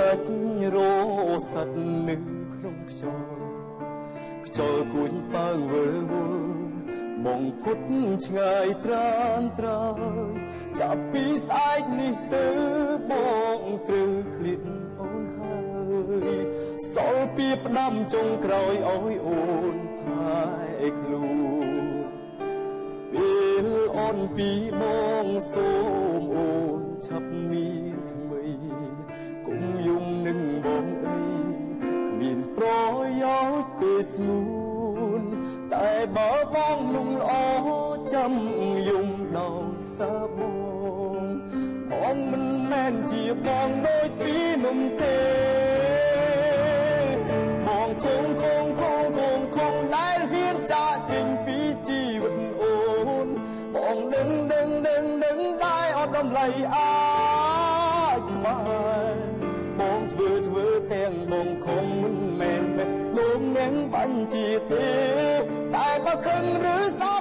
សាច់រោសាច់នឹកក្នុងខ្យល់ខ្យល់គួយប៉ើងវើមកផុតឆ្ងាយត្រានត្រើយចាប់ពីស្អែកនេះទៅបងត្រូវឃ្លាតអូនហើយសល់ពីផ្ដាំចុងក្រោយអើយអូនថែខ្លួនពេលអូនពីបងសូមអូនឆាប់មានថ្មីគុំយំនឹងបងអីគ្មានប្រយោជន៍ទេស្ងួនតែបើបងนุ่มល្អចាំយំដល់សាបងមិនមែនជាបងដូចពីนุ่มទេបងគង់ដែលហ៊ានចាកចេញពីជីវិតអូនបងនឹងដែរអត់តម្លៃអាចក្បែរបងធ្វើទាំងបងខំមិនមែនលោកនឹងបាញ់ជាទេតែបើខឹងឬសោក